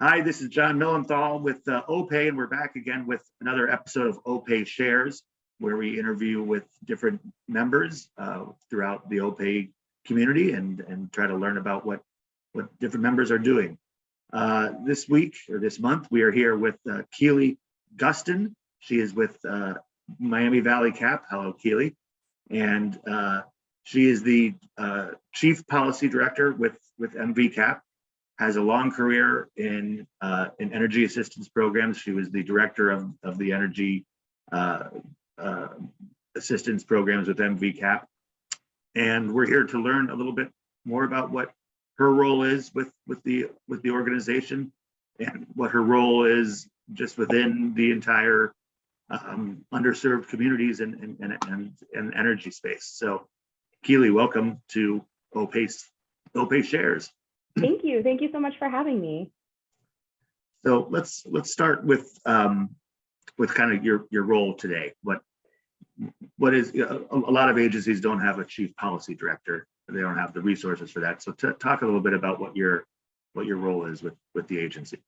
Hi, this is John Millenthal with OPAE, and we're back again with another episode of OPAE Shares, where we interview with different members throughout the OPAE community and try to learn about what different members are doing. This week or this month, we are here with Keelie Gustin. She is with Miami Valley CAP. Hello, Keelie. And she is the Chief Policy Director with MVCAP. Has a long career in energy assistance programs. She was the director of the energy assistance programs with MVCAP. And we're here to learn a little bit more about what her role is with the organization and what her role is just within the entire underserved communities and energy space. So Keelie, welcome to OPAE Shares. Thank you. Thank you so much for having me. So let's start with kind of your role today. What is a lot of agencies don't have a chief policy director. They don't have the resources for that. So talk a little bit about what your role is with the agency.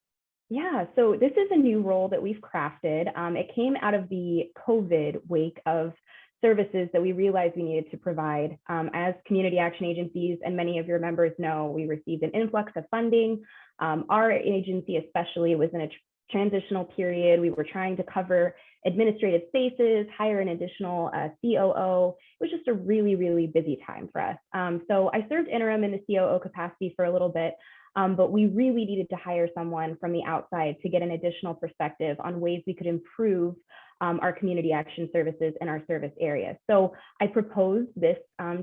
Yeah, so this is a new role that we've crafted. It came out of the COVID wake of services that we realized we needed to provide. As community action agencies, and many of your members know, we received an influx of funding. Our agency especially was in a transitional period. We were trying to cover administrative spaces, hire an additional COO. It was just a really, really busy time for us. So I served interim in the COO capacity for a little bit, but we really needed to hire someone from the outside to get an additional perspective on ways we could improve our community action services in our service area. So I proposed this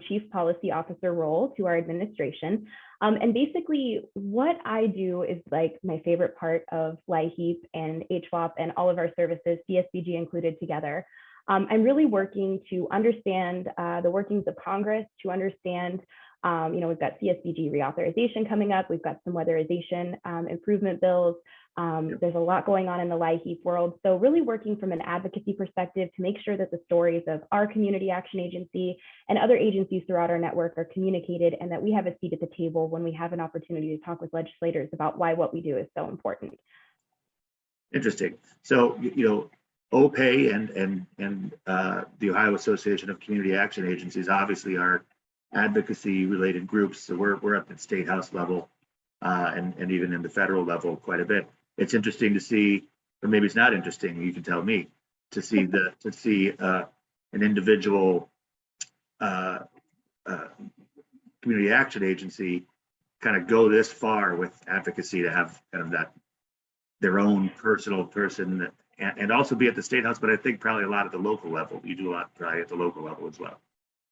Chief Policy Officer role to our administration. And basically what I do is like my favorite part of LIHEAP and HWAP and all of our services, CSBG included together. I'm really working to understand the workings of Congress, to understand we've got CSBG reauthorization coming up. We've got some weatherization improvement bills. There's a lot going on in the LIHEAP world. So really working from an advocacy perspective to make sure that the stories of our community action agency and other agencies throughout our network are communicated and that we have a seat at the table when we have an opportunity to talk with legislators about why what we do is so important. Interesting. So, OPAE and the Ohio Association of Community Action Agencies obviously are advocacy related groups. So we're up at state house level and even in the federal level quite a bit. It's interesting to see, or maybe it's not interesting, you can tell me, to see an individual community action agency kind of go this far with advocacy, to have kind of that their own personal person and also be at the state house, but I think probably a lot at the local level. You do a lot probably at the local level as well.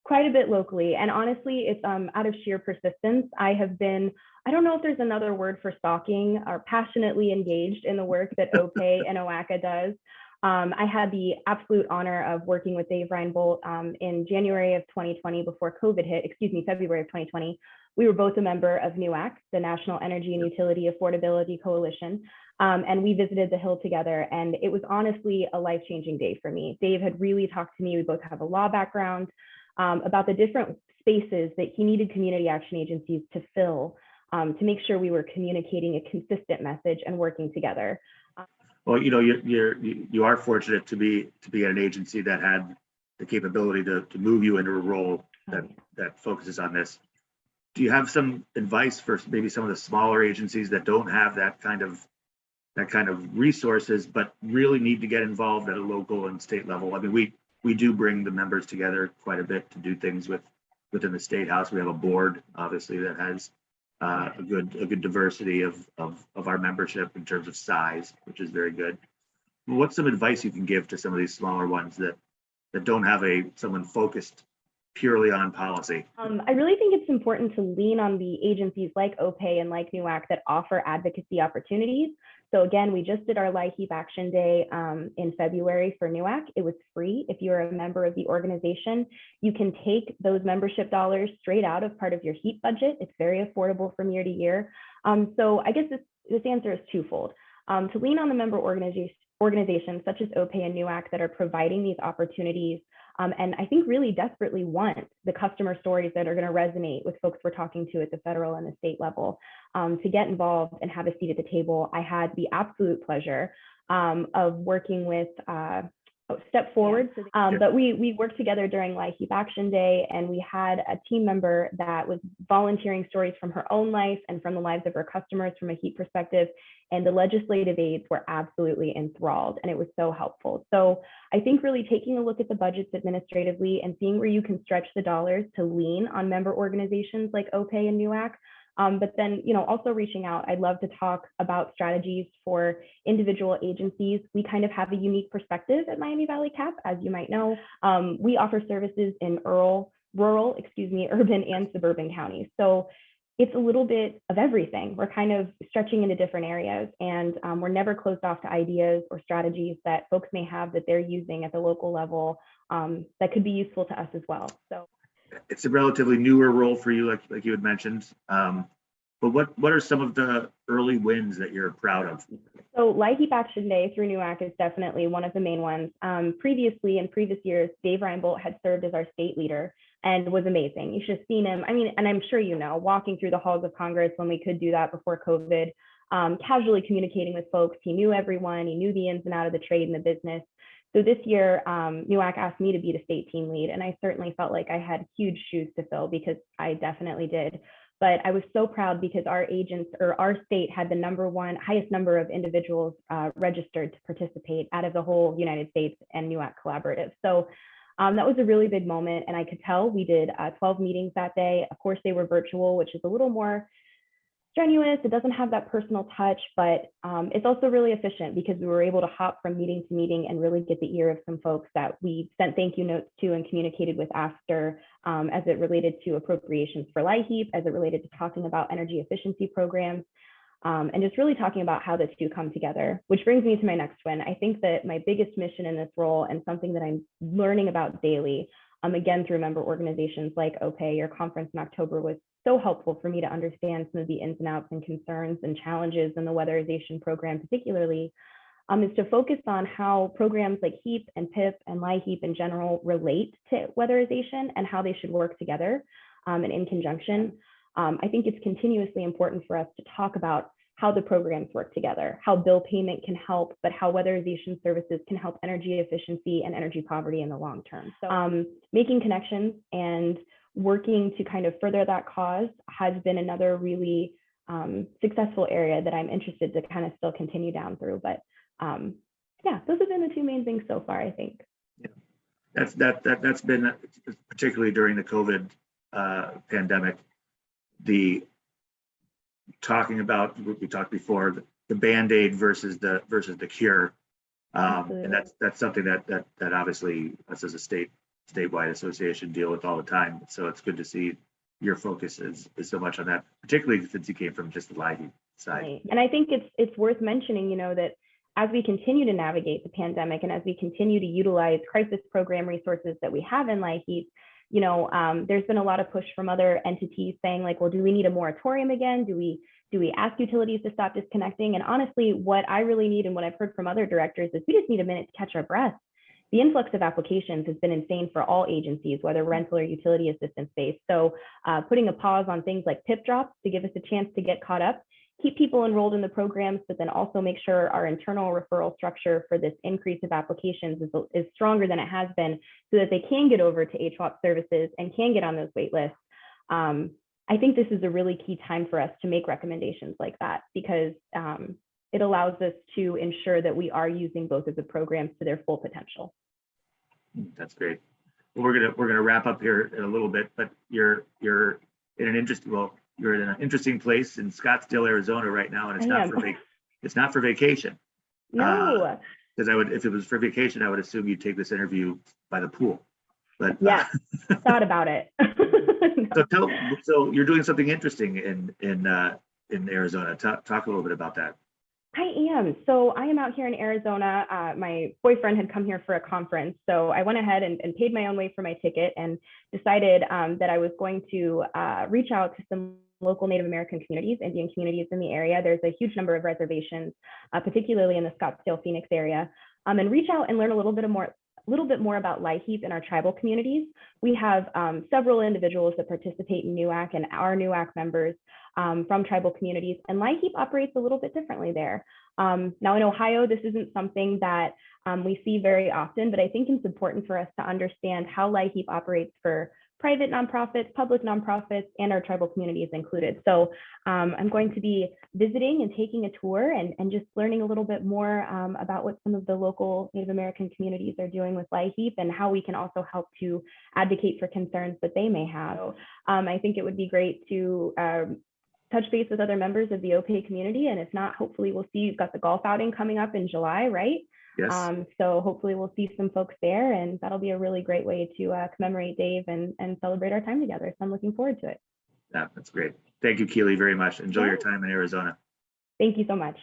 Quite a bit locally. And honestly, it's out of sheer persistence. I have been, I don't know if there's another word for stalking, or passionately engaged in the work that OPAE and OACA does. I had the absolute honor of working with Dave Reinbolt in January of 2020 before COVID hit, February of 2020. We were both a member of NEWAC, the National Energy and Utility Affordability Coalition. And we visited the Hill together, and it was honestly a life-changing day for me. Dave had really talked to me. We both have a law background. About the different spaces that he needed community action agencies to fill to make sure we were communicating a consistent message and working together. Well, you are fortunate to be at an agency that had the capability to move you into a role that focuses on this. Do you have some advice for maybe some of the smaller agencies that don't have that kind of resources, but really need to get involved at a local and state level? I mean, we do bring the members together quite a bit to do things within the state house. We have a board, obviously, that has a good diversity of our membership in terms of size, which is very good. What's some advice you can give to some of these smaller ones that don't have someone focused purely on policy? I really think it's important to lean on the agencies like OPAE and like NEWAC that offer advocacy opportunities. So again, we just did our LIHEAP Action Day in February for NEWAC. It was free. If you're a member of the organization, you can take those membership dollars straight out of part of your HEAP budget. It's very affordable from year to year. So I guess this answer is twofold. To lean on the member organizations such as OPAE and NEWAC that are providing these opportunities and I think really desperately want the customer stories that are going to resonate with folks we're talking to at the federal and the state level to get involved and have a seat at the table. I had the absolute pleasure of working with Step Forward. But we worked together during LIHEAP Action Day, and we had a team member that was volunteering stories from her own life and from the lives of her customers from a HEAP perspective. And the legislative aides were absolutely enthralled, and it was so helpful. So I think really taking a look at the budgets administratively and seeing where you can stretch the dollars to lean on member organizations like OPAE and NUAC. But then, also reaching out, I'd love to talk about strategies for individual agencies. We kind of have a unique perspective at Miami Valley CAP, as you might know. We offer services in rural, urban and suburban counties. So it's a little bit of everything. We're kind of stretching into different areas, and we're never closed off to ideas or strategies that folks may have that they're using at the local level that could be useful to us as well. So it's a relatively newer role for you, like you had mentioned. But what are some of the early wins that you're proud of? So LIHEAP Action Day through NUAC is definitely one of the main ones. Previously, in previous years, Dave Reinbolt had served as our state leader and was amazing. You should have seen him. I mean, and I'm sure walking through the halls of Congress when we could do that before COVID, casually communicating with folks. He knew everyone. He knew the ins and outs of the trade and the business. So this year, NUAC asked me to be the state team lead, and I certainly felt like I had huge shoes to fill because I definitely did. But I was so proud because our agents, or our state, had the highest number of individuals registered to participate out of the whole United States and NUAC collaborative. So that was a really big moment, and I could tell we did 12 meetings that day. Of course, they were virtual, which is a little more strenuous. It doesn't have that personal touch, but it's also really efficient because we were able to hop from meeting to meeting and really get the ear of some folks that we sent thank you notes to and communicated with after as it related to appropriations for LIHEAP, as it related to talking about energy efficiency programs, and just really talking about how the two come together, which brings me to my next one. I think that my biggest mission in this role, and something that I'm learning about daily, again, through member organizations like OPAE, your conference in October was so helpful for me to understand some of the ins and outs and concerns and challenges in the weatherization program, particularly, is to focus on how programs like HEAP and PIP and LIHEAP in general relate to weatherization and how they should work together and in conjunction. I think it's continuously important for us to talk about how the programs work together, how bill payment can help, but how weatherization services can help energy efficiency and energy poverty in the long term. So making connections and working to kind of further that cause has been another really successful area that I'm interested to kind of still continue down through. But yeah, those have been the two main things so far, I think. Yeah, that's been particularly during the COVID pandemic, the talking about what we talked before, the Band-Aid versus the cure, and that's something that obviously us as a statewide association deal with all the time. So it's good to see your focus is so much on that, particularly since you came from just the LIHEAP side. Right. And I think it's worth mentioning, that as we continue to navigate the pandemic and as we continue to utilize crisis program resources that we have in LIHEAP, there's been a lot of push from other entities saying like, well, do we need a moratorium again? Do we ask utilities to stop disconnecting? And honestly, what I really need and what I've heard from other directors is we just need a minute to catch our breath. The influx of applications has been insane for all agencies, whether rental or utility assistance based. So putting a pause on things like PIP drops to give us a chance to get caught up, keep people enrolled in the programs, but then also make sure our internal referral structure for this increase of applications is stronger than it has been so that they can get over to HWAP services and can get on those wait lists. I think this is a really key time for us to make recommendations like that because it allows us to ensure that we are using both of the programs to their full potential. That's great. Well, we're gonna wrap up here in a little bit, but you're in an interesting place in Scottsdale, Arizona right now, and it's not for vacation. No. Because if it was for vacation, I would assume you'd take this interview by the pool. But yeah, thought about it. So you're doing something interesting in Arizona. Talk a little bit about that. I am. So I am out here in Arizona. My boyfriend had come here for a conference. So I went ahead and paid my own way for my ticket and decided that I was going to reach out to some local Native American communities, Indian communities in the area. There's a huge number of reservations, particularly in the Scottsdale, Phoenix area, and reach out and learn a little bit more little bit more about LIHEAP in our tribal communities. We have several individuals that participate in NUAC and our NUAC members from tribal communities, and LIHEAP operates a little bit differently there. Now in Ohio, this isn't something that we see very often, but I think it's important for us to understand how LIHEAP operates for private nonprofits, public nonprofits, and our tribal communities included. So I'm going to be visiting and taking a tour and just learning a little bit more about what some of the local Native American communities are doing with LIHEAP and how we can also help to advocate for concerns that they may have. So, I think it would be great to touch base with other members of the OPAE community. And if not, hopefully we'll see, you've got the golf outing coming up in July, right? Yes. So hopefully we'll see some folks there, and that'll be a really great way to commemorate Dave and celebrate our time together. So I'm looking forward to it. Yeah, that's great. Thank you, Keelie, very much. Enjoy your time in Arizona. Thank you so much.